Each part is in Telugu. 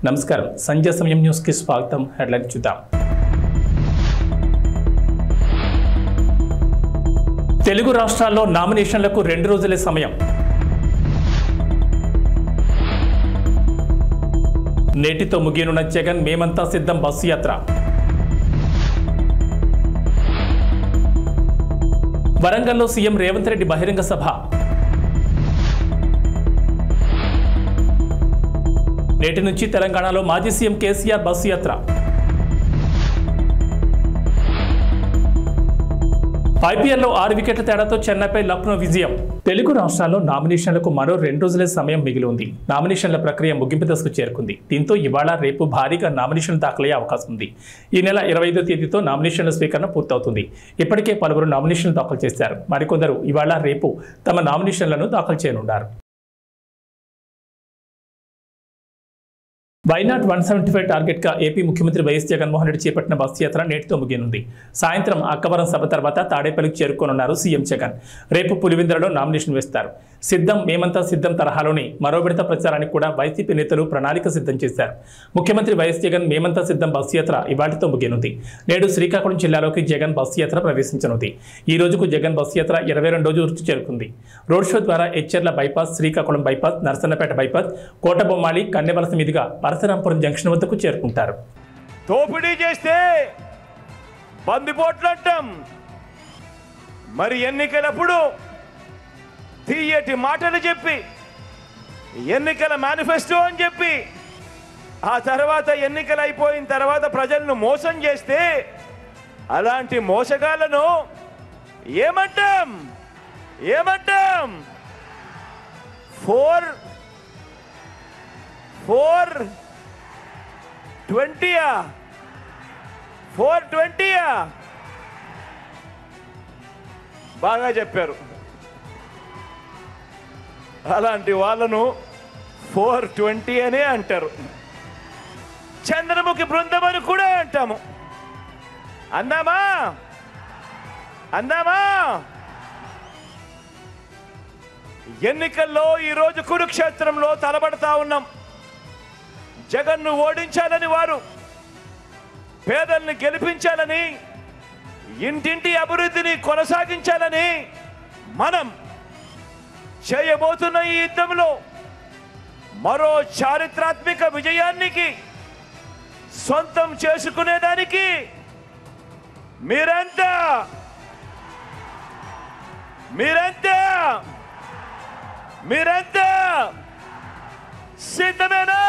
నమస్కారం సంజయ్ సమయం న్యూస్ కి స్వాగతం. హెడ్లైన్ చూద్దాం. తెలుగు రాష్ట్రాల్లో నామినేషన్లకు 2 రోజులే సమయం. నేటితో ముగియనున్న జగన్ మేమంతా సిద్ధం బస్సు యాత్ర. వరంగల్లో సీఎం రేవంత్ రెడ్డి బహిరంగ సభ. నేటి నుంచి తెలంగాణలో మాజీ సీఎం కేసీఆర్ బస్సు యాత్ర. ఐపీఎల్లో 6 వికెట్ల తేడాతో చెన్నైపై లక్నో విజయం. తెలుగు రాష్ట్రాల్లో నామినేషన్లకు మరో 2 రోజులే సమయం మిగిలి ఉంది. నామినేషన్ల ప్రక్రియ ముగింపు దశకు చేరుకుంది. దీంతో ఇవాళ రేపు భారీగా నామినేషన్లు దాఖలయ్యే అవకాశం ఉంది. ఈ నెల 25వ తేదీతో నామినేషన్ల స్వీకరణ పూర్తవుతుంది. ఇప్పటికే పలువురు నామినేషన్లు దాఖలు చేశారు. మరికొందరు ఇవాళ రేపు తమ నామినేషన్లను దాఖలు చేయనున్నారు. వైనాట్ 175 టార్గెట్ గా ఏపీ ముఖ్యమంత్రి వైఎస్ జగన్మోహన్ రెడ్డి చేపట్టిన బస్సు యాత్ర నేటితో ముగియనుంది. సాయంత్రం అక్కవరం సభ తర్వాత తాడేపల్లికి చేరుకోనున్నారు సీఎం జగన్. రేపు పులివెందులలో నామినేషన్ వేస్తారు. సిద్ధం మేమంతా సిద్ధం తరహాలోని మరో విడత ప్రచారానికి కూడా వైసీపీ నేతలు ప్రణాళిక సిద్ధం చేశారు. ముఖ్యమంత్రి వైఎస్ జగన్ మేమంతా సిద్ధం బస్సు యాత్ర ఇవాటితో ముగియనుంది. నేడు శ్రీకాకుళం జిల్లాలోకి జగన్ బస్సు యాత్ర ప్రవేశించనుంది. ఈ రోజుకు జగన్ బస్సు యాత్ర 22వ రోజు చేరుకుంది. రోడ్ షో ద్వారా Etcherla bypass, Srikakulam bypass, Narasannapeta bypass, Kotabommali, Kannevalasa మీదుగా పరశురాంపురం జంక్షన్ వద్దకు చేరుకుంటారు. దోపిడీ చేస్తే బందిపోట్లు అంటాం. మరి ఎన్నికలప్పుడు తీయటి మాటలు చెప్పి ఎన్నికల మేనిఫెస్టో అని చెప్పి ఆ తర్వాత ఎన్నికలు అయిపోయిన తర్వాత ప్రజలను మోసం చేస్తే అలాంటి మోసగాళ్లను ఏమంటాం? 420 బాగా చెప్పారు. అలాంటి వాళ్ళను 420 అనే అంటారు. చంద్రముఖి బృందం అని కూడా అంటాము. అందామా ఎన్నికల్లో ఈరోజు కురుక్షేత్రంలో తలబడతా ఉన్నాం. జగన్ను ఓడించాలని వారు, పేదల్ని గెలిపించాలని, ఇంటింటి అభివృద్ధిని కొనసాగించాలని మనం చేయబోతున్న ఈ యుద్ధంలో మరో చారిత్రాత్మక విజయానికి సొంతం చేసుకునేదానికి మీరంతా సిద్ధమేనా?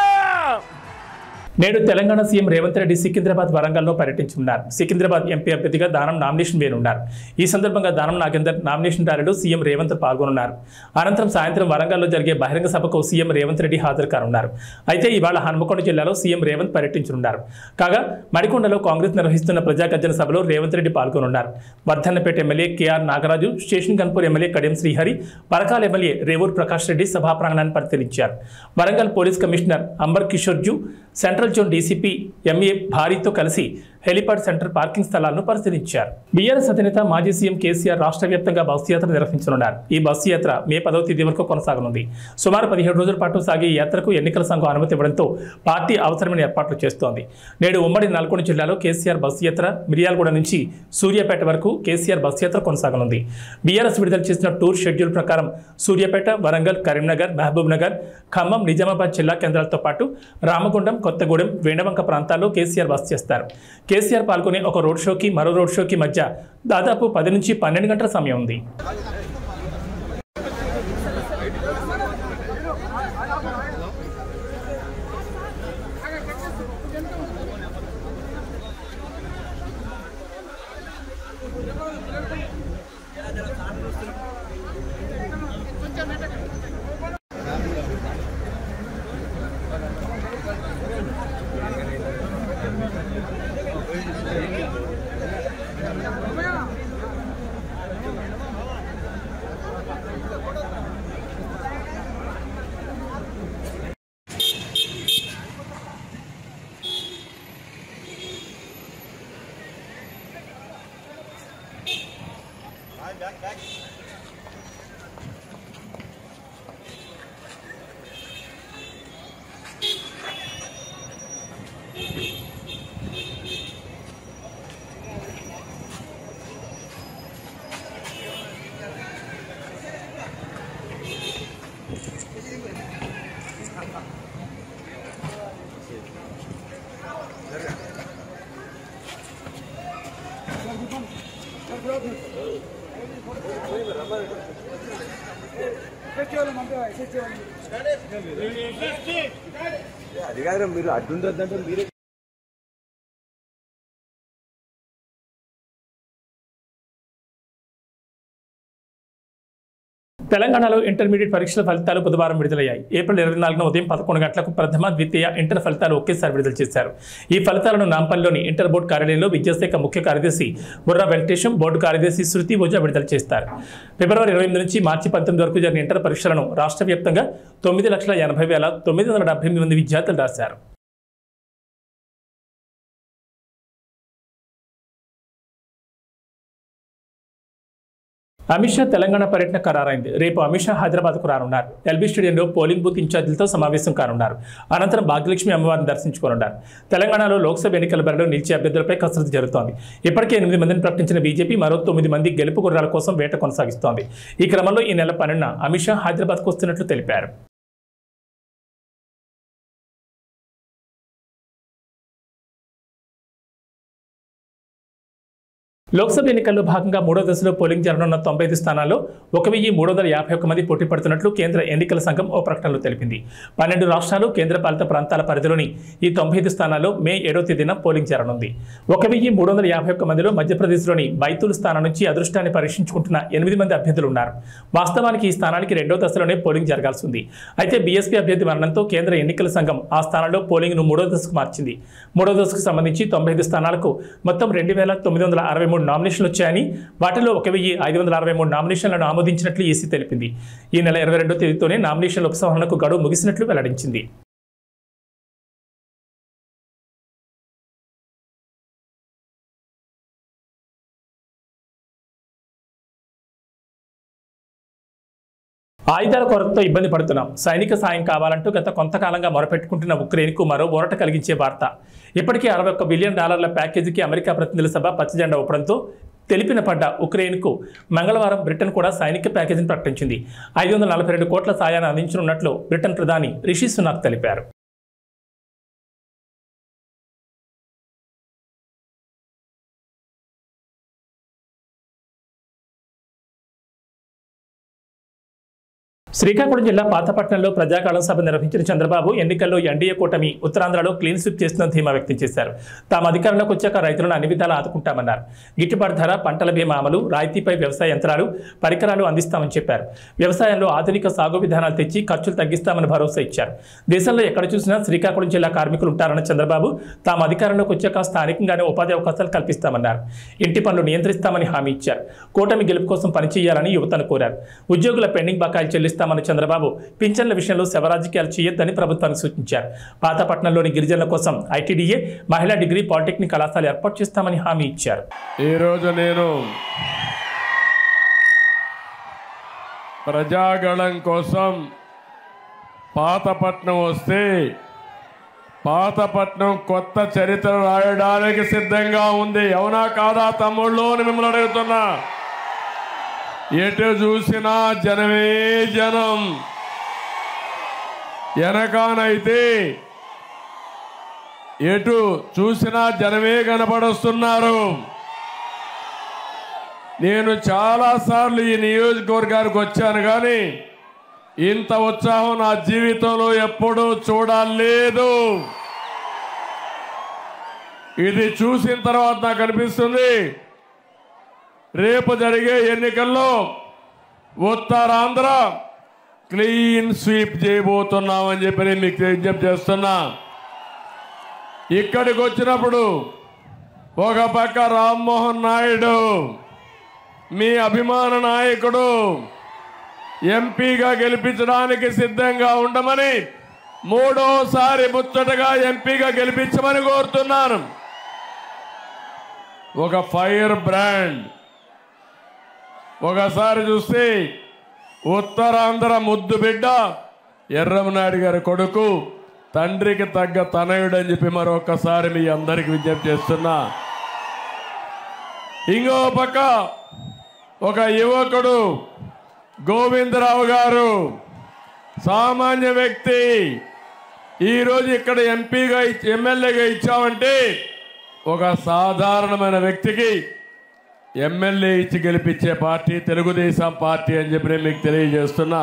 నేడు తెలంగాణ సీఎం రేవంత్ రెడ్డి సికింద్రాబాద్, వరంగల్లో పర్యటించనున్నారు. సికింద్రాబాద్ ఎంపీ అభ్యర్థిగా దానం నామినేషన్ వేయనున్నారు. ఈ సందర్భంగా దానం నాగేందర్ నామినేషన్ ర్యాలీలో సీఎం రేవంత్ పాల్గొనున్నారు. అనంతరం సాయంత్రం వరంగల్లో జరిగే బహిరంగ సభకు సీఎం రేవంత్ రెడ్డి హాజరు కానున్నారు. అయితే ఇవాళ హన్మకొండ జిల్లాలో సీఎం రేవంత్ పర్యటించనున్నారు. కాగా మడికొండలో కాంగ్రెస్ నిర్వహిస్తున్న ప్రజాగర్జన సభలో రేవంత్ రెడ్డి పాల్గొనున్నారు. Wardhannapet MLA KR Nagaraju, station Ghanpur MLA Kadiyam Srihari, Parakala MLA Revuri Prakash Reddy సభా ప్రాంగణాన్ని పరిశీలించారు. Warangal police commissioner Ambar Kishore Jha, central zone DCP MA భారీతో కలిసి హెలిపాడ్ సెంటర్ పార్కింగ్ స్థలాలను పరిశీలించారు. బీఆర్ఎస్ అధినేత మాజీ సీఎం కేసీఆర్ రాష్ట్ర వ్యాప్తంగా బస్సు యాత్ర నిర్వహించనున్నారు. ఈ బస్సు యాత్ర మే 10వ తేదీ వరకు కొనసాగనుంది. సుమారు 17 రోజుల పాటు సాగే ఈ యాత్రకు ఎన్నికల సంఘం అనుమతి ఇవ్వడంతో పార్టీ అవసరమైన ఏర్పాట్లు చేస్తోంది. నేడు ఉమ్మడి నల్గొండ జిల్లాలో కేసీఆర్ బస్సు యాత్ర, మిర్యాలగూడ నుంచి సూర్యాపేట వరకు కేసీఆర్ బస్సు యాత్ర కొనసాగనుంది. బీఆర్ఎస్ విడుదల చేసిన టూర్ షెడ్యూల్ ప్రకారం సూర్యాపేట, వరంగల్, కరీంనగర్, మహబూబ్ నగర్, ఖమ్మం, నిజామాబాద్ జిల్లా కేంద్రాలతో పాటు రామగుండం, కొత్తగూడెం, వేణవంక ప్రాంతాల్లో కేసీఆర్ బస చేస్తారు. కేసీఆర్ పాల్గొనే ఒక రోడ్ షోకి మరో రోడ్ షోకి మధ్య దాదాపు 10 నుంచి 12 గంటల సమయం ఉంది. అది కాదు మీరు అడ్డుండొద్దంటే మీరే తెలంగాణలో ఇంటర్మీడియట్ పరీక్షల ఫలితాలు బుధవారం విడుదలయ్యాయి. ఏప్రిల్ 24న ఉదయం 11 గంటలకు ప్రథమ, ద్వితీయ, ఇంటర్ ఫలితాలు ఒకేసారి విడుదల చేశారు. ఈ ఫలితాలను నాంపల్లిలోని ఇంటర్ బోర్డు కార్యాలయంలో విద్యాశాఖ ముఖ్య కార్యదర్శి బుర్రా వెంకటేశం, బోర్డు కార్యదర్శి శృతి ఓజా విడుదల చేస్తారు. ఫిబ్రవరి 28 నుంచి మార్చి 19 వరకు జరిగిన ఇంటర్ పరీక్షలను రాష్ట్ర వ్యాప్తంగా 9,80,978 మంది విద్యార్థులు రాశారు. అమిత్ షా తెలంగాణ పర్యటన ఖరారైంది. రేపు అమిత్ షా హైదరాబాద్కు రానున్నారు. ఎల్బీ స్టేడియంలో పోలింగ్ బూత్ ఇన్ఛార్జీలతో సమావేశం కానున్నారు. అనంతరం భాగ్యలక్ష్మి అమ్మవారిని దర్శించుకోనున్నారు. తెలంగాణలో లోక్సభ ఎన్నికల బరిలో నిలిచే అభ్యర్థులపై కసరత్తు జరుగుతోంది. ఇప్పటికే 8 మందిని ప్రకటించిన బీజేపీ మరో 9 మంది గెలుపు గుర్రాల కోసం వేట కొనసాగిస్తోంది. ఈ క్రమంలో ఈ నెల 12న అమిత్ షా హైదరాబాద్కు వస్తున్నట్లు తెలిపారు. లోక్సభ ఎన్నికల్లో భాగంగా 3వ దశలో పోలింగ్ జరగనున్న 95 స్థానాల్లో 1,351 మంది పోటీ పడుతున్నట్లు కేంద్ర ఎన్నికల సంఘం ఓ ప్రకటనలో తెలిపింది. 12 రాష్ట్రాలు, కేంద్రపాలిత ప్రాంతాల పరిధిలోని ఈ 95 స్థానాల్లో మే 7వ తేదీన పోలింగ్ జరగనుంది. 1,351 మందిలో మధ్యప్రదేశ్లోని బైతూల్ స్థానం నుంచి అదృష్టాన్ని పరీక్షించుకుంటున్న 8 మంది అభ్యర్థులు ఉన్నారు. వాస్తవానికి ఈ స్థానానికి 2వ దశలోనే పోలింగ్ జరగాల్సి ఉంది. అయితే బీఎస్పీ అభ్యర్థి మరణంతో కేంద్ర ఎన్నికల సంఘం ఆ స్థానంలో పోలింగ్ను 3వ దశకు మార్చింది. 3వ దశకు సంబంధించి 95 స్థానాలకు మొత్తం 2,963 నామినేషన్లు వచ్చాయని, వాటిలో 1,563 నామినేషన్లను ఆమోదించినట్లు ఈసీ తెలిపింది. ఈ నెల 22వ తేదీతోనే నామినేషన్ల ఉపసంహరణకు గడువు ముగిసినట్లు వెల్లడించింది. ఆయుధాల కొరతతో ఇబ్బంది పడుతున్నాం, సైనిక సాయం కావాలంటూ గత కొంతకాలంగా మొరపెట్టుకుంటున్న ఉక్రెయిన్కు మరో ఊరట కలిగించే వార్త. ఇప్పటికే $61 బిలియన్ ప్యాకేజీకి అమెరికా ప్రతినిధుల సభ పచ్చజెండా ఊపడంతో తెలిపిన పడ్డ ఉక్రెయిన్కు మంగళవారం బ్రిటన్ కూడా సైనిక ప్యాకేజీని ప్రకటించింది. 542 కోట్ల సాయాన్ని అందించనున్నట్లు బ్రిటన్ ప్రధాని రిషి సునాక్ తెలిపారు. శ్రీకాకుళం జిల్లా పాతపట్నంలో ప్రజాకాలం సభ నిర్వహించిన చంద్రబాబు ఎన్నికల్లో ఎన్డీఏ కూటమి ఉత్తరాంధ్రలో క్లీన్ స్వీప్ చేస్తుందని ధీమా వ్యక్తం చేశారు. తాము అధికారంలోకి వచ్చాక రైతులను అన్ని విధాలా ఆదుకుంటామన్నారు. గిట్టుబాటు ధర, పంటల బీమా అమలు, రాయితీపై వ్యవసాయ యంత్రాలు, పరికరాలు అందిస్తామని చెప్పారు. వ్యవసాయంలో ఆధునిక సాగు విధానాలు తెచ్చి ఖర్చులు తగ్గిస్తామని భరోసా ఇచ్చారు. దేశంలో ఎక్కడ చూసినా శ్రీకాకుళం జిల్లా కార్మికులు ఉంటారన్న చంద్రబాబు తాము అధికారంలోకి వచ్చాక స్థానికంగానే ఉపాధి అవకాశాలు కల్పిస్తామన్నారు. ఇంటి పనులు నియంత్రిస్తామని హామీ ఇచ్చారు. కూటమి గెలుపు కోసం పనిచేయాలని యువతను కోరారు. ఉద్యోగుల పెండింగ్ బకాయిలు చెల్లిస్తామని చంద్రబాబు పింఛన్ల విషయంలో శవరాజకీయాలు చేయొద్దని ప్రభుత్వానికి సూచించారు. పాతపట్నంలోని గిరిజనుల కోసం ఐటీడీఏ, మహిళా డిగ్రీ, పాలిటెక్నిక్ కళాశాల ఏర్పాటు చేస్తామని హామీ ఇచ్చారు. ఈరోజు నేను ప్రజాగళం కోసం పాతపట్నం వస్తే పాతపట్నం కొత్త చరిత్ర రాయడానికి సిద్ధంగా ఉంది. అవునా కాదా తమ్ముళ్ళు అని మిమ్మల్ని అడుగుతున్నా. ఎటు చూసినా జనమే జనం. వెనకానైతే ఎటు చూసినా జనమే కనపడొస్తున్నారు. నేను చాలాసార్లు ఈ నియోజకవర్గానికి వచ్చాను, కానీ ఇంత ఉత్సాహం నా జీవితంలో ఎప్పుడూ చూడలేదు. ఇది చూసిన తర్వాత నాకు అనిపిస్తుంది, రేపు జరిగే ఎన్నికల్లో ఉత్తరాంధ్ర క్లీన్ స్వీప్ చేయబోతున్నామని చెప్పి నేను మీకు విజ్ఞప్తి చేస్తున్నా. ఇక్కడికి వచ్చినప్పుడు ఒక పక్క రామ్మోహన్ నాయుడు మీ అభిమాన నాయకుడు ఎంపీగా గెలిపించడానికి సిద్ధంగా ఉండమని, మూడోసారి ముచ్చటగా ఎంపీగా గెలిపించమని కోరుతున్నాను. ఒక ఫైర్ బ్రాండ్. ఒకసారి చూస్తే ఉత్తరాంధ్ర ముద్దు బిడ్డ ఎర్రమనాయుడు గారి కొడుకు, తండ్రికి తగ్గ తనయుడు అని చెప్పి మరొకసారి మీ అందరికి విజ్ఞప్తి చేస్తున్నా. ఇంకో పక్క ఒక యువకుడు గోవిందరావు గారు, సామాన్య వ్యక్తి. ఈరోజు ఇక్కడ ఎంపీగా ఎమ్మెల్యేగా ఇచ్చామంటే ఒక సాధారణమైన వ్యక్తికి ఎమ్మెల్యే ఇచ్చి గెలిపించే పార్టీ తెలుగుదేశం పార్టీ అని చెప్పి నేను మీకు తెలియజేస్తున్నా.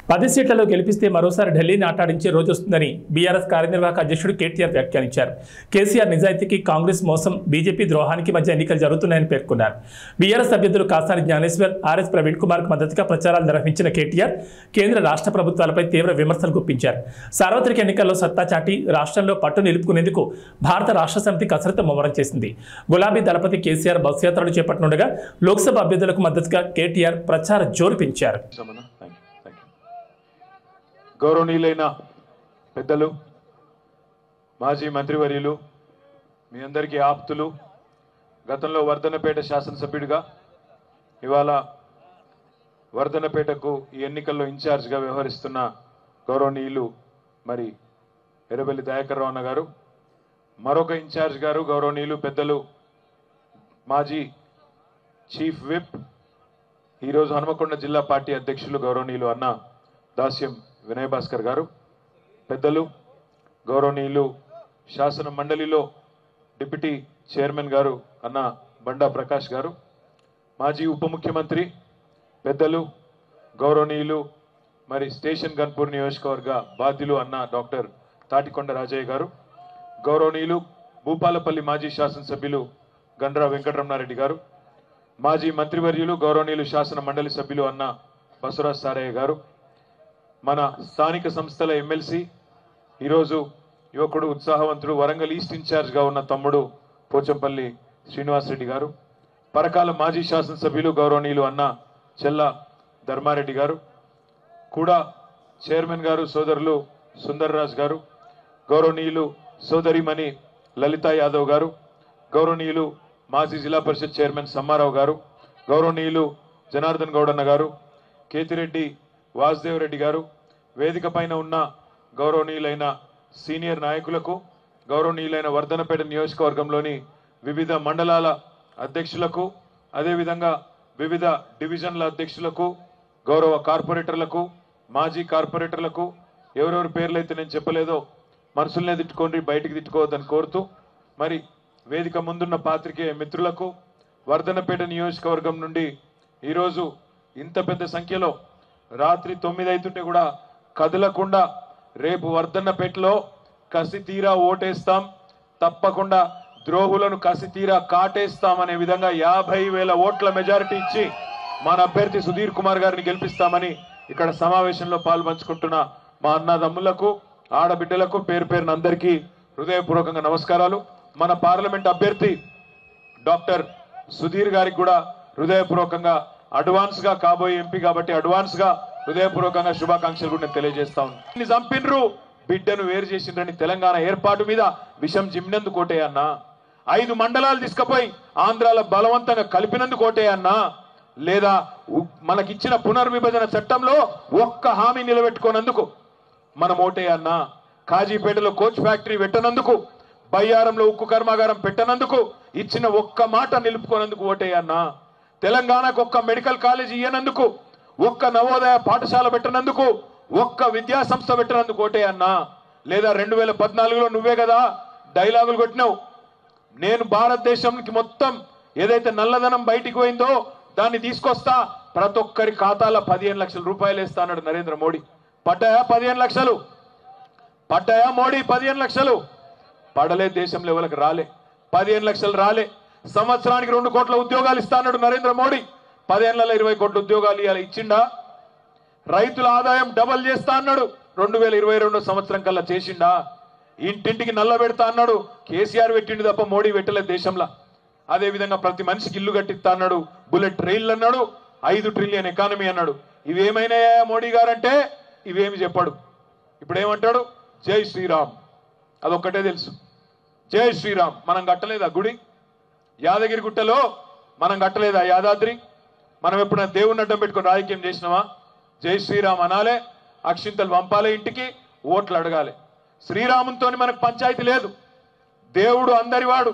10 సీట్లలో గెలిపిస్తే మరోసారి ఢిల్లీని ఆటాడించే రోజు వస్తుందని బీఆర్ఎస్ కార్యనిర్వాహక అధ్యక్షుడు కేటీఆర్ వ్యాఖ్యానించారు. కేసీఆర్ నిజాయితీకి కాంగ్రెస్ మోసం, బీజేపీ ద్రోహానికి మధ్య ఎన్నికలు జరుగుతున్నాయని పేర్కొన్నారు. బీఆర్ఎస్ అభ్యర్థులు కాసాని జ్ఞానేశ్వర్, ఆర్ఎస్ ప్రవీణ్ కుమార్కు మద్దతుగా ప్రచారాలు నిర్వహించిన కేటీఆర్ కేంద్ర రాష్ట్ర ప్రభుత్వాలపై తీవ్ర విమర్శలు గుప్పించారు. సార్వత్రిక ఎన్నికల్లో సత్తా చాటి రాష్ట్రంలో పట్టు నిలుపుకునేందుకు భారత రాష్ట్ర సమితి కసరత్తు ముమ్మరం చేసింది. గులాబీ దళపతి కేసీఆర్ బస్సు యాత్రలు చేపట్టనుండగా లోక్సభ అభ్యర్థులకు మద్దతుగా కేటీఆర్ ప్రచార జోరు పెంచారు. గౌరవనీయులైన పెద్దలు, మాజీ మంత్రివర్యులు, మీ అందరికీ ఆప్తులు, గతంలో వర్ధన్నపేట శాసనసభ్యుడిగా ఇవాళ వర్ధన్నపేటకు ఈ ఎన్నికల్లో ఇన్ఛార్జ్గా వ్యవహరిస్తున్న గౌరవనీయులు మరి ఎర్రబెల్లి దయాకర్ రావు అన్న గారు, మరొక ఇన్ఛార్జ్ గారు గౌరవనీయులు పెద్దలు మాజీ చీఫ్ విప్, ఈరోజు హనుమకొండ జిల్లా పార్టీ అధ్యక్షులు గౌరవనీయులు అన్న దాస్యం వినయ్ భాస్కర్ గారు, పెద్దలు గౌరవనీయులు శాసన మండలిలో డిప్యూటీ చైర్మన్ గారు అన్న బండా ప్రకాష్ గారు, మాజీ ఉప ముఖ్యమంత్రి పెద్దలు గౌరవనీయులు మరి స్టేషన్ గన్పూర్ నియోజకవర్గ బాధ్యులు అన్న డాక్టర్ తాటికొండ రాజయ్య గారు, గౌరవనీయులు భూపాలపల్లి మాజీ శాసనసభ్యులు గండ్రా వెంకటరమణారెడ్డి గారు, మాజీ మంత్రివర్యులు గౌరవనీయులు శాసన మండలి సభ్యులు అన్న బసవరాజ్ సారయ్య గారు, మన స్థానిక సంస్థల ఎమ్మెల్సీ ఈరోజు యువకుడు ఉత్సాహవంతుడు వరంగల్ ఈస్ట్ ఇన్ఛార్జ్గా ఉన్న తమ్ముడు పోచంపల్లి శ్రీనివాసరెడ్డి గారు, పరకాల మాజీ శాసనసభ్యులు గౌరవనీయులు అన్న చెల్ల ధర్మారెడ్డి గారు, కూడా చైర్మన్ గారు సోదరులు సుందర్రాజ్ గారు, గౌరవనీయులు సోదరిమణి లలితా యాదవ్ గారు, గౌరవనీయులు మాజీ జిల్లా పరిషత్ చైర్మన్ సమ్మారావు గారు, గౌరవనీయులు జనార్దన్ గౌడన్న గారు, కేతిరెడ్డి వాసుదేవ్ రెడ్డి గారు, వేదిక పైన ఉన్న గౌరవనీయులైన సీనియర్ నాయకులకు, గౌరవనీయులైన వర్ధన్నపేట నియోజకవర్గంలోని వివిధ మండలాల అధ్యక్షులకు, అదేవిధంగా వివిధ డివిజన్ల అధ్యక్షులకు, గౌరవ కార్పొరేటర్లకు, మాజీ కార్పొరేటర్లకు, ఎవరెవరి పేర్లైతే నేను చెప్పలేదో మనసులనే తిట్టుకోండి, బయటికి తిట్టుకోవద్దని కోరుతూ, మరి వేదిక ముందున్న పాత్రికేయ మిత్రులకు, వర్ధన్నపేట నియోజకవర్గం నుండి ఈరోజు ఇంత పెద్ద సంఖ్యలో రాత్రి 9 అవుతుంటే కూడా కదలకుండా రేపు వర్ధన్నపేటలో కసి తీరా ఓటేస్తాం, తప్పకుండా ద్రోహులను కసి తీరా కాటేస్తామనే విధంగా 50,000 ఓట్ల మెజారిటీ ఇచ్చి మన అభ్యర్థి సుధీర్ కుమార్ గారిని గెలిపిస్తామని ఇక్కడ సమావేశంలో పాల్పంచుకుంటున్న మా అన్నదమ్ములకు, ఆడబిడ్డలకు పేరు పేరున అందరికీ హృదయపూర్వకంగా నమస్కారాలు. మన పార్లమెంట్ అభ్యర్థి డాక్టర్ సుధీర్ గారికి కూడా హృదయపూర్వకంగా అడ్వాన్స్ గా కాబోయే ఎంపీ కాబట్టి అడ్వాన్స్ గా హృదయపూర్వకంగా శుభాకాంక్షలు కూడా నేను తెలియజేస్తా ఉన్నాను. చంపిన్రు, బిడ్డను వేరు చేసిండ్రని తెలంగాణ ఏర్పాటు మీద విషం జిమ్మినందుకు కోటే అన్నా, 5 మండలాలు తీసుకుపోయి ఆంధ్రాలో బలవంతంగా కలిపినందుకు కోటే అన్నా, లేదా మనకిచ్చిన పునర్విభజన చట్టంలో ఒక్క హామీ నిలబెట్టుకోనందుకు మనం ఓటే అన్నా, కాజీపేటలో కోచ్ ఫ్యాక్టరీ పెట్టనందుకు, బయ్యారంలో ఉక్కు కర్మాగారం పెట్టనందుకు, ఇచ్చిన ఒక్క మాట నిలుపుకోనందుకు ఓటే అన్నా, తెలంగాణకు ఒక్క మెడికల్ కాలేజ్ ఇయ్యనందుకు, ఒక్క నవోదయ పాఠశాల పెట్టనందుకు, ఒక్క విద్యా సంస్థ పెట్టనందుకు ఓటే అన్నా, లేదా 2014లో నువ్వే కదా డైలాగులు కొట్టినావు, నేను భారతదేశానికి మొత్తం ఏదైతే నల్లధనం బయటికి పోయిందో దాన్ని తీసుకొస్తా, ప్రతి ఒక్కరి ఖాతాలో 15 లక్షల రూపాయలు వేస్తా అన్నాడు నరేంద్ర మోడీ. పడ్డాయా 15 లక్షలు? పడ్డాయా మోడీ 15 లక్షలు? పడలే, దేశంలో ఎవరికి రాలే, 15 లక్షలు రాలే. సంవత్సరానికి 2 కోట్ల ఉద్యోగాలు ఇస్తా అన్నాడు నరేంద్ర మోడీ, 10 ఏళ్లలో 20 కోట్ల ఉద్యోగాలు ఇవాళ ఇచ్చిండా? రైతుల ఆదాయం డబల్ చేస్తా అన్నాడు, 2022 సంవత్సరం కల్లా చేసిండా? ఇంటింటికి నల్ల పెడతా అన్నాడు, కేసీఆర్ పెట్టిండు తప్ప మోడీ పెట్టలేదు దేశంలో. అదేవిధంగా ప్రతి మనిషికి ఇల్లు కట్టిస్తా అన్నాడు, బుల్లెట్ ట్రైన్లు అన్నాడు, 5 ట్రిలియన్ ఎకానమీ అన్నాడు. ఇవేమైనాయా మోడీ గారంటే ఇవేమి చెప్పాడు. ఇప్పుడు ఏమంటాడు? జై శ్రీరామ్, అదొక్కటే తెలుసు, జై శ్రీరామ్. మనం కట్టలేదా గుడి? యాదగిరి గుట్టలో మనం కట్టలేదా యాదాద్రి? మనం ఎప్పుడైనా దేవుని అడ్డం పెట్టుకుని రాజకీయం చేసినావా? జై శ్రీరామ్ అనాలే, అక్షింతలు పంపాలే, ఇంటికి ఓట్లు అడగాలి. శ్రీరాముతో మనకు పంచాయతీ లేదు. దేవుడు అందరివాడు.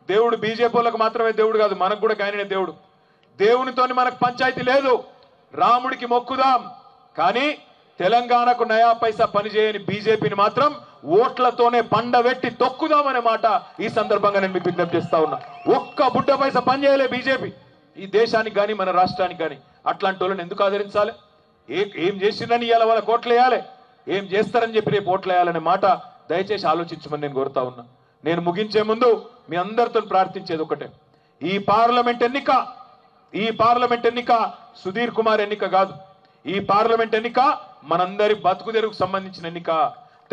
దేవుడు బీజేపీ వాళ్ళకు మాత్రమే దేవుడు కాదు, మనకు కూడా ఆయననే దేవుడు. దేవునితో మనకు పంచాయతీ లేదు. రాముడికి మొక్కుదాం, కానీ తెలంగాణకు నయా పైసా పనిచేయని బీజేపీని మాత్రం ఓట్లతోనే పండబెట్టి తొక్కుదామనే మాట ఈ సందర్భంగా నేను మీకు విజ్ఞప్తి చేస్తా ఉన్నా. ఒక్క బుడ్డ పైసా పనిచేయలే బీజేపీ ఈ దేశానికి కానీ మన రాష్ట్రానికి కానీ. అట్లాంటి వాళ్ళని ఎందుకు ఆదరించాలి? ఏం చేసిందని ఇవాళ వాళ్ళకి ఓట్లు వేయాలి, ఏం చేస్తారని చెప్పి రేపు ఓట్లు వేయాలనే మాట దయచేసి ఆలోచించమని నేను కోరుతా ఉన్నా. నేను ముగించే ముందు మీ అందరితో ప్రార్థించేది ఒకటే, ఈ పార్లమెంట్ ఎన్నిక సుధీర్ కుమార్ ఎన్నిక కాదు. ఈ పార్లమెంట్ ఎన్నిక మనందరి బతుకు తెరువుకు సంబంధించిన ఎన్నిక,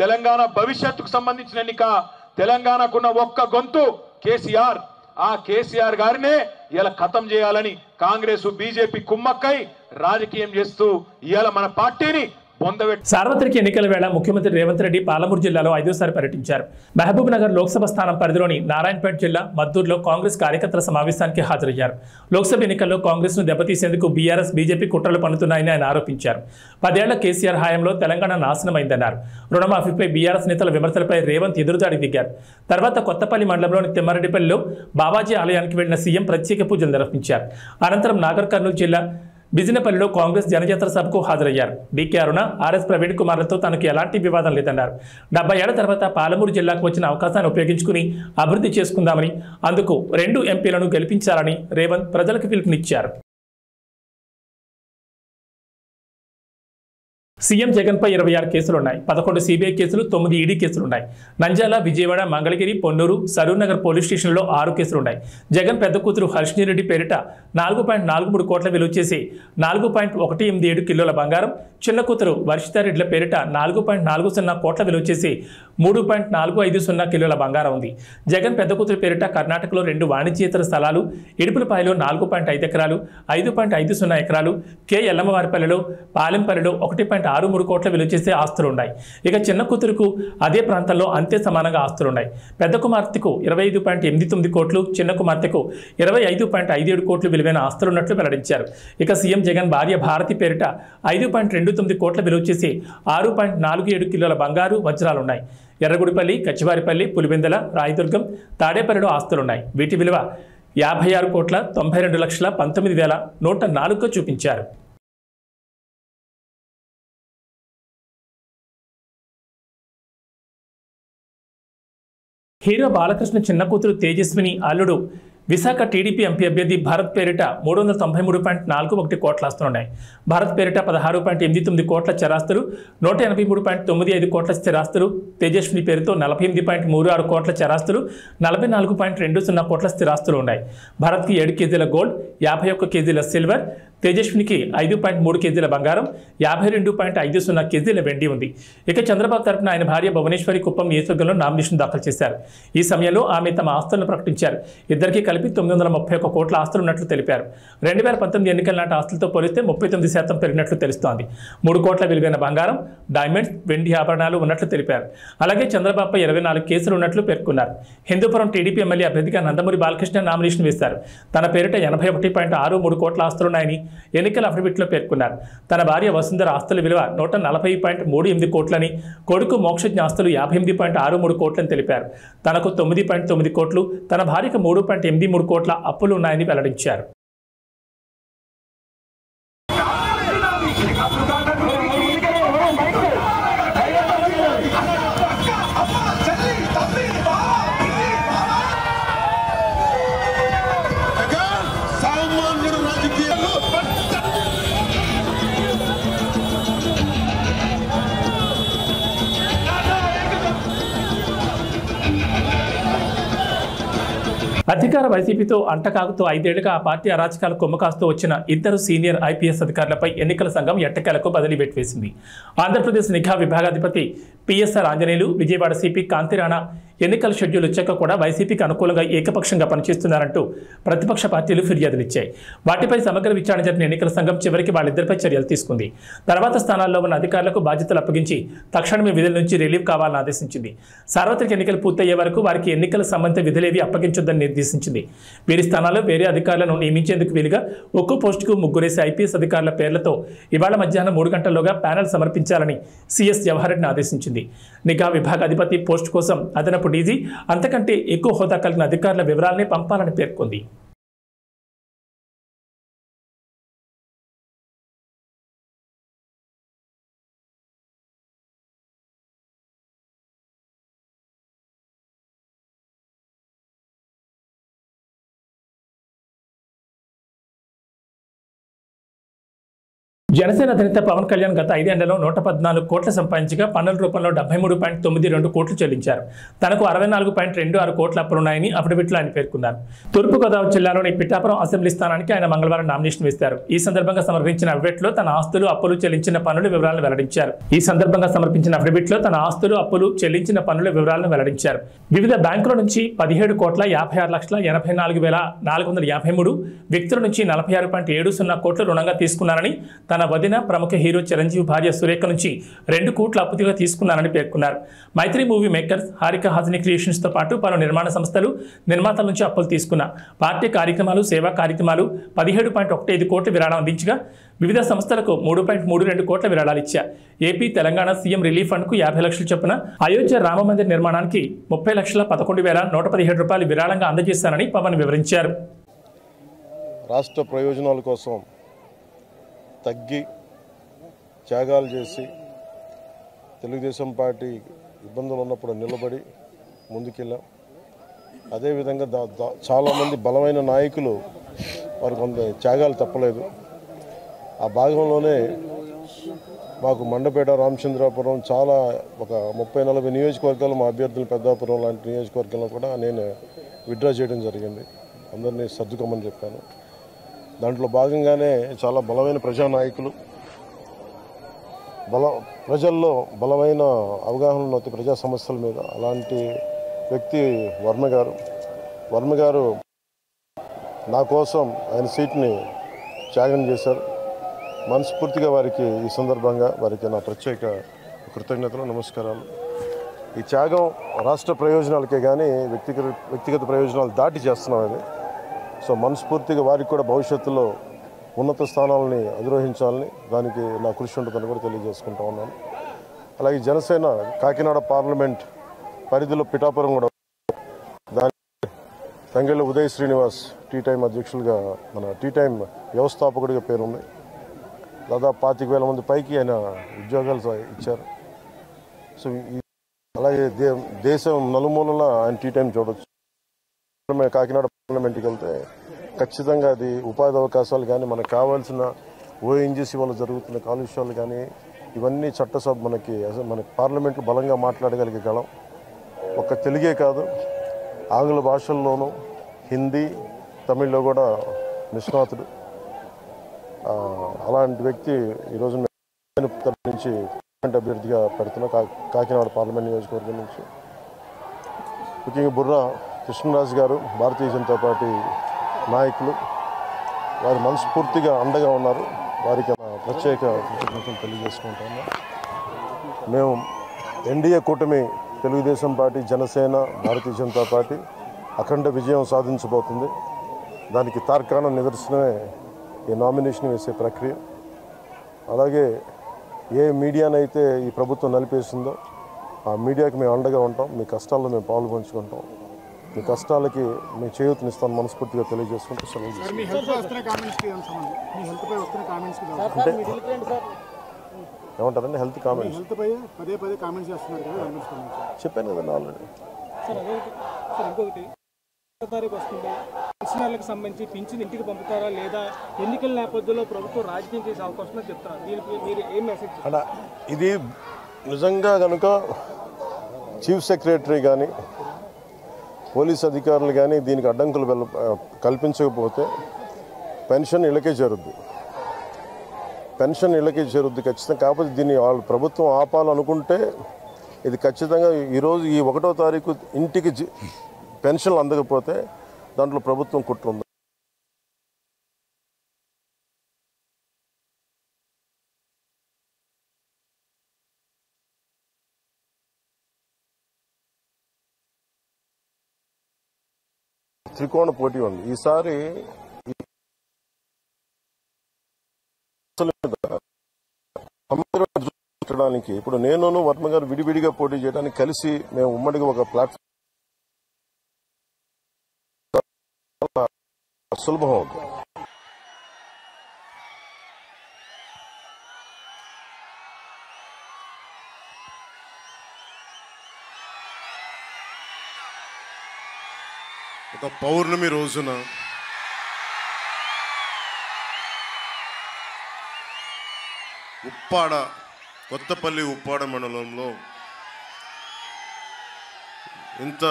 తెలంగాణ భవిష్యత్తుకు సంబంధించిన ఎన్నిక. తెలంగాణకున్న ఒక్క గొంతు కేసీఆర్. ఆ కేసీఆర్ గారినే ఇలా ఖతం చేయాలని కాంగ్రెస్ బీజేపీ కుమ్మక్కై రాజకీయం చేస్తూ ఇవాళ మన పార్టీని సార్వత్రిక ఎన్నికల వేళ ముఖ్యమంత్రి రేవంత్ రెడ్డి పాలమూరు జిల్లాలో 5వ పర్యటించారు. మహబూబ్ నగర్ లోక్సభ స్థానం పరిధిలోని నారాయణపేట జిల్లా మద్దూరులో కాంగ్రెస్ కార్యకర్తల సమావేశానికి హాజరయ్యారు. లోక్సభ ఎన్నికల్లో కాంగ్రెస్ ను దెబ్బతీసేందుకు బీఆర్ఎస్ బీజేపీ కుట్రలు పన్నుతున్నాయని ఆయన ఆరోపించారు. 10 ఏళ్ల కేసీఆర్ హయాంలో తెలంగాణ నాశనమైందన్నారు. రుణమాఫీపై బీఆర్ఎస్ నేతల విమర్శలపై రేవంత్ ఎదురుదాడి దిగారు. తర్వాత కొత్తపల్లి మండలంలోని తిమ్మారెడ్డిపల్లిలో బాబాజీ ఆలయానికి వెళ్లిన సీఎం ప్రత్యేక పూజలు నిర్వహించారు. అనంతరం నాగర్ కర్నూలు జిల్లా బిజినపల్లిలో కాంగ్రెస్ జనజాతర సభకు హాజరయ్యారు. డీకే అరుణ, ఆర్ఎస్ ప్రవీణ్ కుమార్లతో తనకు ఎలాంటి వివాదం లేదన్నారు. 70 ఏళ్ల తర్వాత పాలమూరు జిల్లాకు వచ్చిన అవకాశాన్ని ఉపయోగించుకుని అభివృద్ధి చేసుకుందామని, అందుకు 2 ఎంపీలను గెలిపించాలని రేవంత్ ప్రజలకు పిలుపునిచ్చారు. సీఎం జగన్ పై 26 కేసులున్నాయి. 11 సిబిఐ కేసులు, 9 ఈడీ కేసులున్నాయి. నంద్యాల, విజయవాడ, మంగళగిరి, పొన్నూరు, సరూర్ నగర్ పోలీస్ స్టేషన్లో 6 కేసులున్నాయి. జగన్ పెద్ద కూతురు హర్షిణి రెడ్డి పేరిట 4.43 కోట్ల విలువ చేసి 4.187 కిలోల బంగారం, చిన్న కూతురు వర్షితారెడ్డిల పేరిట 4.40 కోట్ల విలువ చేసి 3.450 కిలోల బంగారం ఉంది. జగన్ పెద్ద కూతురు పేరిట కర్ణాటకలో 2 వాణిజ్యేతర స్థలాలు, ఇడుపులపాయలో 4.5 ఎకరాలు, 5.50 ఎకరాలు, కె ఎల్లమ్మవారిపల్లిలో, పాలెంపల్లిలో 1.63 కోట్ల విలువ చేసే ఆస్తులున్నాయి. ఇక చిన్న కూతురుకు అదే ప్రాంతంలో అంతే సమానంగా ఆస్తులున్నాయి. పెద్ద కుమార్తెకు 25.89 కోట్లు, చిన్న కుమార్తెకు 25.57 కోట్లు విలువైన ఆస్తులున్నట్లు వెల్లడించారు. ఇక సీఎం జగన్ భార్య భారతి పేరిట 5.29 కోట్ల విలువ చేసి 6.47 కిలోల బంగారు, వజ్రాలున్నాయి. ఎర్రగుడిపల్లి, కచ్చివారిపల్లి, పులివెందల, రాయదుర్గం, తాడేపల్లిలో ఆస్తులున్నాయి. వీటి విలువ 56,92,19,104గా చూపించారు. హీరో బాలకృష్ణ చిన్న కూతురు తేజస్విని అల్లుడు విశాఖ టీడీపీ ఎంపీ అభ్యర్థి భరత్ పేరిట 393.41 కోట్ల ఆస్తులున్నాయి. భరత్ పేరిట 16.89 కోట్ల చరాస్తులు, 183.95 కోట్ల స్థిరాస్తులు, తేజస్విని పేరుతో 48.36 కోట్ల చరాస్తులు, 44.20 కోట్ల స్థిరాస్తులు ఉన్నాయి. భరత్కి 7 కేజీల గోల్డ్, 51 కేజీల సిల్వర్, తేజస్వినికి 5.3 కేజీల బంగారం, 52.50 కేజీల వెండి ఉంది. ఇక చంద్రబాబు తరపున ఆయన భార్య భువనేశ్వరి కుప్పం నియోజకవర్గంలో నామినేషన్ దాఖలు చేశారు. ఈ సమయంలో ఆమె తమ ఆస్తులను ప్రకటించారు. ఇద్దరికీ కలిపి 931 కోట్ల ఆస్తులున్నట్లు తెలిపారు. 2019 ఎన్నికల నాటి ఆస్తులతో పోలిస్తే 39% పెరిగినట్లు తెలుస్తోంది. 3 కోట్ల విలువైన బంగారం, డైమండ్స్, వెండి ఆభరణాలు ఉన్నట్లు తెలిపారు. అలాగే చంద్రబాబుపై 24 కేసులు ఉన్నట్లు పేర్కొన్నారు. హిందూపురం టీడీపీ ఎమ్మెల్యే అభ్యర్థిగా నందమూరి బాలకృష్ణ నామినేషన్ వేశారు. తన పేరిట 81.63 కోట్ల ఆస్తులున్నాయని ఎన్నికల అఫిడవిట్లో పేర్కొన్నారు. తన భార్య వసుంధర ఆస్తుల విలువ 140.38 కోట్లని, కొడుకు మోక్షజ్ఞ ఆస్తులు 58.63 కోట్లని తెలిపారు. తనకు 9.9 కోట్లు, తన భార్యకు 3.83 కోట్ల అప్పులు ఉన్నాయని వెల్లడించారు. అధికార వైసీపీతో అంటకాగుతూ 5 ఏళ్లుగా ఆ పార్టీ అరాచకాల కొమ్మకాస్తూ వచ్చిన 2 సీనియర్ ఐపీఎస్ అధికారులపై ఎన్నికల సంఘం ఎట్టకేలకు బదిలీ వేసింది. ఆంధ్రప్రదేశ్ నిఘా విభాగాధిపతి పిఎస్ఆర్ ఆంజనేయులు, విజయవాడ సిపి కాంతిరాణా ఎన్నికల షెడ్యూల్ వచ్చాక కూడా వైసీపీకి అనుకూలంగా ఏకపక్షంగా పనిచేస్తున్నారంటూ ప్రతిపక్ష పార్టీలు ఫిర్యాదులిచ్చాయి. వాటిపై సమగ్ర విచారణ జరిపిన ఎన్నికల సంఘం చివరికి వాళ్ళిద్దరిపై చర్యలు తీసుకుంది. తర్వాత స్థానాల్లో ఉన్న అధికారులకు బాధ్యతలు అప్పగించి తక్షణమే విధుల నుంచి రిలీవ్ కావాలని ఆదేశించింది. సార్వత్రిక ఎన్నికలు పూర్తయ్యే వరకు వారికి ఎన్నికల సంబంధిత విధులేవి అప్పగించొద్దని నిర్దేశించింది. వీరి స్థానాల్లో వేరే అధికారులను నియమించేందుకు వీలుగా ఒక్కో పోస్టుకు 3 ఐపీఎస్ అధికారుల పేర్లతో ఇవాళ మధ్యాహ్నం 3 గంటల్లోగా ప్యానెల్ సమర్పించాలని సిఎస్ జవహర్ రెడ్డిని ఆదేశించింది. నిఘా విభాగాధిపతి పోస్టు కోసం అదనపు డీజీ, అంతకంటే ఎక్కువ హోదా కలిగిన అధికారుల వివరాలనే పంపాలని పేర్కొంది. జనసేన అధినేత పవన్ కళ్యాణ్ గత 5 ఏళ్లలో 114 కోట్ల సంపాదించగా పన్నుల రూపంలో 73.92 కోట్లు చెల్లించారు. తనకు 64.26 కోట్ల అప్పులున్నాయని అఫిడవిట్లో ఆయన పేర్కొన్నారు. తూర్పుగోదావరి జిల్లాలోని పిఠాపురం అసెంబ్లీ స్థానానికి ఆయన మంగళవారం నామినేషన్ వేశారు. ఈ సందర్భంగా సమర్పించిన అఫిడవిట్లో తన ఆస్తులు అప్పులు చెల్లించిన పన్నుల వివరాలను వెల్లడించారు. వివిధ బ్యాంకుల నుంచి 17,56,84,453 వ్యక్తుల నుంచి 46.70 కోట్లు రుణంగా తీసుకున్నారని, తన వదిన ప్రముఖ హీరో చిరంజీవి భార్య సురేఖ నుంచి 2 కోట్ల అప్పుగా తీసుకున్నారని పేర్కొన్నారు. Mythri movie makers, Haarika Hassine creations తో పాటు పలు నిర్మాణ సంస్థలు, నిర్మాతల నుంచి అప్పులు తీసుకున్న పార్టీ కార్యక్రమాలు, సేవా కార్యక్రమాలు 17.15 కోట్ల విరాళం అందించగా వివిధ సంస్థలకు 3.32 కోట్ల విరాళాలు ఇచ్చారు. AP Telangana CM relief fund కు 50 లక్షల చొప్పున, అయోధ్య రామ మందిర్ నిర్మాణానికి 30,11,117 రూపాయలు విరాళంగా అందజేశారని పవన్ వివరించారు. రాష్ట్ర ప్రయోజనాల కోసం తగ్గి త్యాగాలు చేసి తెలుగుదేశం పార్టీ ఇబ్బందులు ఉన్నప్పుడు నిలబడి ముందుకెళ్ళాం. అదేవిధంగా చాలామంది బలమైన నాయకులు వారు కొంత త్యాగాలు తప్పలేదు. ఆ భాగంలోనే మాకు మండపేట, రామచంద్రాపురం చాలా ఒక 30-40 నియోజకవర్గాలు మా అభ్యర్థులు, పెద్దాపురం లాంటి నియోజకవర్గంలో కూడా నేను విత్డ్రా చేయడం జరిగింది. అందరినీ సర్దుకోమని చెప్పాను. దాంట్లో భాగంగానే చాలా బలమైన ప్రజానాయకులు, ప్రజల్లో బలమైన అవగాహన ఉన్న ప్రజా సమస్యల మీద అలాంటి వ్యక్తి వర్మ గారు నా కోసం ఆయన సీట్ని త్యాగం చేశారు. మనస్ఫూర్తిగా వారికి ఈ సందర్భంగా వారికి నా ప్రత్యేక కృతజ్ఞతలు, నమస్కారాలు. ఈ త్యాగం రాష్ట్ర ప్రయోజనాలకే కానీ వ్యక్తిగత ప్రయోజనాలు దాటి చేస్తున్నాం అది. సో మనస్ఫూర్తిగా వారికి కూడా భవిష్యత్తులో ఉన్నత స్థానాలని అధిరోహించాలని, దానికి నా కృషి ఉంటుందని కూడా తెలియజేసుకుంటా ఉన్నాను. అలాగే జనసేన కాకినాడ పార్లమెంట్ పరిధిలో పిఠాపురం కూడా, దాని తంగెళ్ళ ఉదయ్ శ్రీనివాస్ టీ టైం అధ్యక్షులుగా, మన టీ టైం వ్యవస్థాపకుడిగా పేరుంది. దాదాపు 25,000 మంది పైకి ఆయన ఉద్యోగాలు ఇచ్చారు. సో అలాగే దేశం నలుమూలలా ఆయన టీ టైం చూడొచ్చు. కాకినాడ పార్లమెంట్కి వెళ్తే ఖచ్చితంగా అది ఉపాధి అవకాశాలు కానీ, మనకు కావాల్సిన ఓఎన్జీసీ వల్ల జరుగుతున్న కాలుష్యాలు కానీ, ఇవన్నీ చట్టసభ మన పార్లమెంట్లో బలంగా మాట్లాడగలిగేగలం. ఒక్క తెలుగే కాదు, ఆంగ్ల భాషల్లోనూ, హిందీ, తమిళ్లో కూడా నిష్ణాతుడు. అలాంటి వ్యక్తి ఈరోజు నుంచి అభ్యర్థిగా పెడుతున్న కాకినాడ పార్లమెంట్ నియోజకవర్గం నుంచి. ముఖ్యంగా బుర్రా కృష్ణరాజు గారు, భారతీయ జనతా పార్టీ నాయకులు, వారు మనస్ఫూర్తిగా అండగా ఉన్నారు. వారికి ప్రత్యేక కృతజ్ఞతలు తెలియజేసుకుంటాము. మేము ఎన్డీఏ కూటమి తెలుగుదేశం పార్టీ, జనసేన, భారతీయ జనతా పార్టీ అఖండ విజయం సాధించబోతుంది. దానికి తార్కాణ నిదర్శనమే ఈ నామినేషన్ వేసే ప్రక్రియ. అలాగే ఏ మీడియానైతే ఈ ప్రభుత్వం నలిపేసిందో ఆ మీడియాకి మేము అండగా ఉంటాం. మీ కష్టాల్లో మేము పాలు పంచుకుంటాం. మీ కష్టాలకి మేము చేయూతనిస్తాను మనస్ఫూర్తిగా తెలియజేసుకుంటూ సెలవు. అంటే ఏమంటారండి హెల్త్ కామెంట్స్ చెప్పాను కదండి ఆల్రెడీ. పెన్షనర్లకు సంబంధించి పింఛన్ ఇంటికి పంపుతారా లేదా ఎన్నికల నేపథ్యంలో ప్రభుత్వం రాజకీయం చేసే అవకాశం చెప్తారా? దీనికి మీరు ఏం మెసేజ్? ఇది నిజంగా కనుక చీఫ్ సెక్రటరీ కానీ, పోలీస్ అధికారులు కానీ దీనికి అడ్డంకులు కల్పించకపోతే పెన్షన్ ఇళ్ళకే చేరుద్ది. ఖచ్చితంగా. కాకపోతే దీన్ని వాళ్ళు ప్రభుత్వం ఆపాలనుకుంటే ఇది ఖచ్చితంగా ఈరోజు ఈ 1వ తారీఖు ఇంటికి పెన్షన్లు అందకపోతే దాంట్లో ప్రభుత్వం కుట్ర ఉంది. త్రికోణ పోటీ ఉంది ఈసారి. ఇప్పుడు నేను వర్మ గారు విడివిడిగా పోటీ చేయడానికి కలిసి మేము ఉమ్మడిగా ఒక ప్లాట్ఫామ్ సులభం అవుతుంది. ఒక పౌర్ణమి రోజున ఉప్పాడ, కొత్తపల్లి ఉప్పాడ మండలంలో ఇంత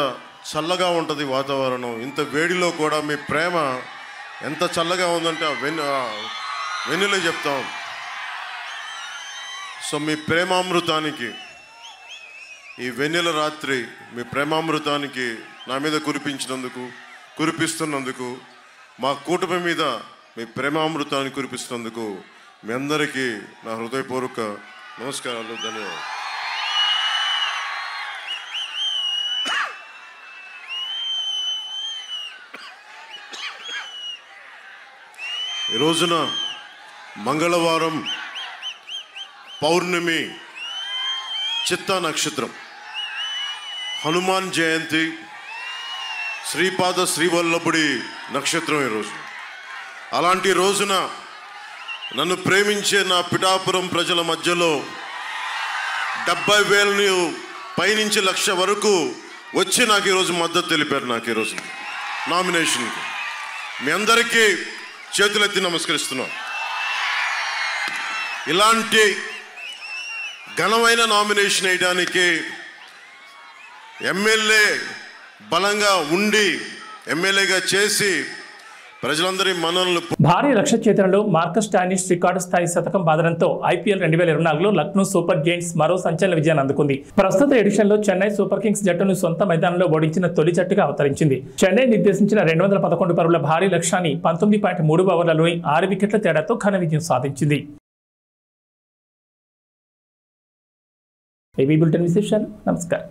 చల్లగా ఉంటుంది వాతావరణం. ఇంత వేడిలో కూడా మీ ప్రేమ ఎంత చల్లగా ఉందంటే వెన్నెల చెప్తాం. సో మీ ప్రేమామృతానికి, ఈ వెన్నెల రాత్రి మీ ప్రేమామృతానికి నా మీద కురిపిస్తున్నందుకు, మా కూటమి మీద మీ ప్రేమామృతాన్ని కురిపిస్తున్నందుకు మీ అందరికీ నా హృదయపూర్వక నమస్కారాలు, ధన్యవాదాలు. ఈ రోజున మంగళవారం పౌర్ణమి, చిత్తా నక్షత్రం, హనుమాన్ జయంతి, శ్రీపాద శ్రీవల్లభుడి నక్షత్రం ఈరోజు. అలాంటి రోజున నన్ను ప్రేమించే నా పిఠాపురం ప్రజల మధ్యలో 70,000 పైనుంచి 1,00,000 వరకు వచ్చి నాకు ఈరోజు మద్దతు తెలిపారు. నాకు ఈరోజు నామినేషన్కి మీ అందరికీ చేతులెత్తి నమస్కరిస్తున్నాం. ఇలాంటి ఘనమైన నామినేషన్ వేయడానికి ఎమ్మెల్యే బలంగా ఉండి ఎమ్మెల్యేగా చేసి ప్రజలందరి మనల్ని భారీ లక్ష్య ఛేదనలో మార్కస్ స్టానిష్ రికార్డు స్థాయి శతకం బాదడంతో ఐపీఎల్ 2024లో లక్నో సూపర్ జైంట్స్ మరో సంచలన విజయాన్ని అందుకుంది. ప్రస్తుత ఎడిషన్లో చెన్నై సూపర్ కింగ్స్ జట్టును సొంత మైదానంలో ఓడించిన తొలి జట్టుగా అవతరించింది. చెన్నై నిర్దేశించిన 211 పరుగుల భారీ లక్ష్యాన్ని 19.3 ఓవర్లలోని 6 వికెట్ల తేడాతో ఘన విజయం సాధించింది. ఏబీ బులెటిన్ విశేషాలు. నమస్కారం.